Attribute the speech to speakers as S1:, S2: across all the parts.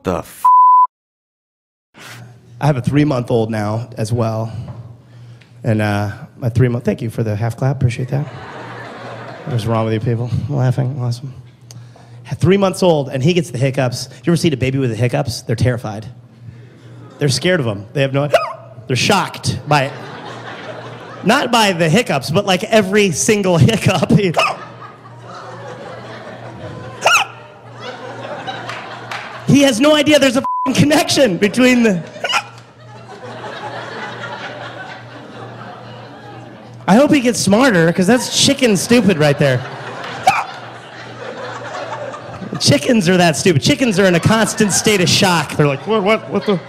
S1: What the f?
S2: I have a 3-month-old now as well. And my 3-month, thank you for the half clap, appreciate that. What's wrong with you people? Laughing, awesome. 3 months old, and he gets the hiccups. You ever seen a baby with the hiccups? They're terrified. They're scared of them. They have no, they're shocked by it. Not by the hiccups, but like every single hiccup. He has no idea there's a connection between the... I hope he gets smarter, because that's chicken stupid right there. Chickens are that stupid. Chickens are in a constant state of shock. They're like, what the...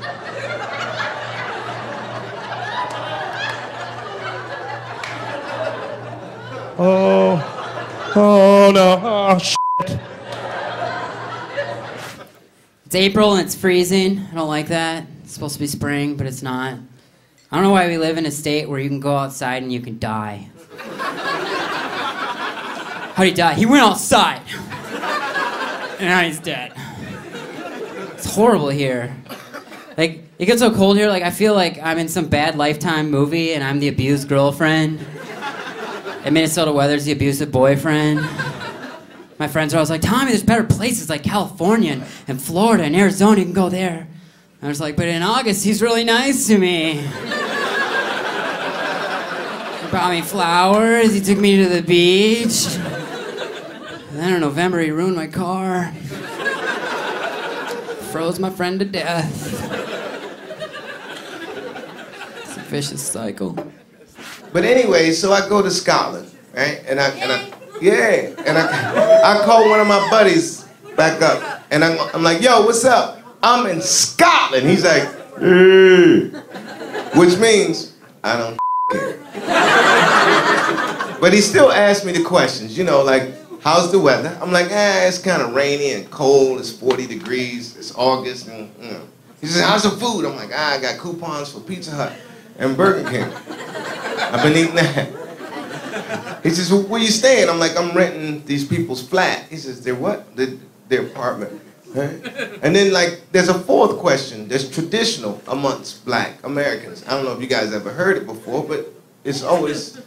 S2: Oh no, oh shit.
S3: It's April and it's freezing. I don't like that. It's supposed to be spring, but it's not. I don't know why we live in a state where you can go outside and you can die. How'd he die? He went outside. And now he's dead. It's horrible here. Like, it gets so cold here, like, I feel like I'm in some bad Lifetime movie and I'm the abused girlfriend. And Minnesota weather's the abusive boyfriend. My friends are always like, Tommy, there's better places like California and Florida and Arizona, you can go there. I was like, but in August, he's really nice to me. He brought me flowers, he took me to the beach. And then in November, he ruined my car. Froze my friend to death. It's a vicious cycle.
S4: But anyway, so I go to Scotland, right? And I call one of my buddies back up, and I'm like, yo, what's up? I'm in Scotland. He's like, which means I don't care. But he still asks me the questions, you know, like, how's the weather? I'm like, it's kind of rainy and cold. It's 40 degrees. It's August, and you know. He says, how's the food? I'm like, I got coupons for Pizza Hut and Burger King. I've been eating that. He says, well, where you staying? I'm like, I'm renting these people's flat. He says, they're what? Their apartment. Right? And then, like, there's a fourth question that's traditional amongst black Americans. I don't know if you guys ever heard it before, but it's always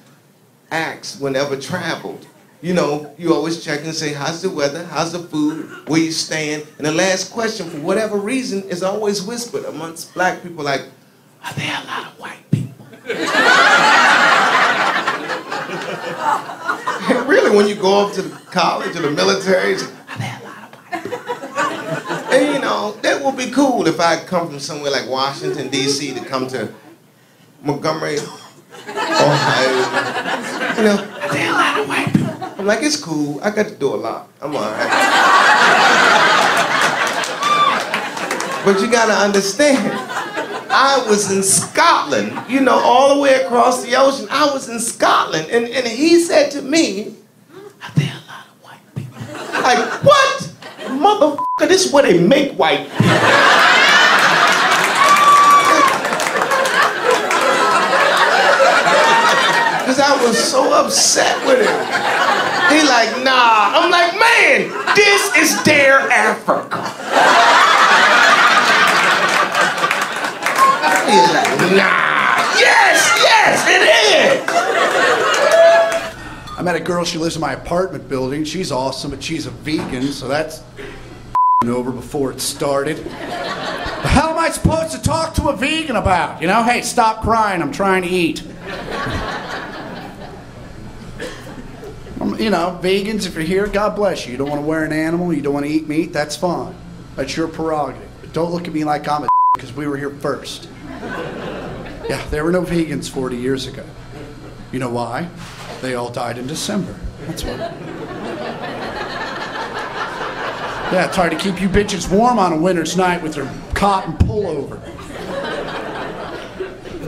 S4: asked whenever traveled. You know, you always check and say, how's the weather? How's the food? Where you staying? And the last question, for whatever reason, is always whispered amongst black people, like, are there a lot of white people? Really, when you go off to the college or the military, it's, are there a lot of white people? And you know, that would be cool if I come from somewhere like Washington, D.C. to come to Montgomery, Ohio. You know, are there a lot of white people? I'm like, it's cool. I got to do a lot. I'm all right. But you got to understand, I was in Scotland, you know, all the way across the ocean. I was in Scotland, and he said to me, are there a lot of white people? Like, what? Motherfucker, this is where they make white people. Because I was so upset with him. He like, nah. I'm like, man, this is their Africa. He's like, nah. Yes, it is.
S5: I met a girl, she lives in my apartment building. She's awesome, but she's a vegan, so that's over before it started. The hell am I supposed to talk to a vegan about? You know, hey, stop crying, I'm trying to eat. You know, vegans, if you're here, God bless you. You don't want to wear an animal, you don't want to eat meat, that's fine. That's your prerogative. But don't look at me like I'm a because we were here first. Yeah, there were no vegans 40 years ago. You know why? They all died in December. That's why. Yeah, it's hard to keep you bitches warm on a winter's night with your cotton pullover.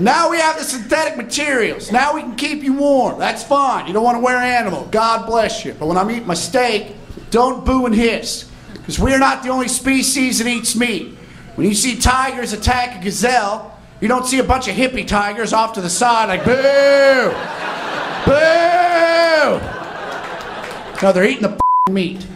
S5: Now we have the synthetic materials. Now we can keep you warm. That's fine. You don't want to wear an animal. God bless you. But when I'm eating my steak, don't boo and hiss. Because we're not the only species that eats meat. When you see tigers attack a gazelle, you don't see a bunch of hippie tigers off to the side like, boo! Boo! No, they're eating the meat.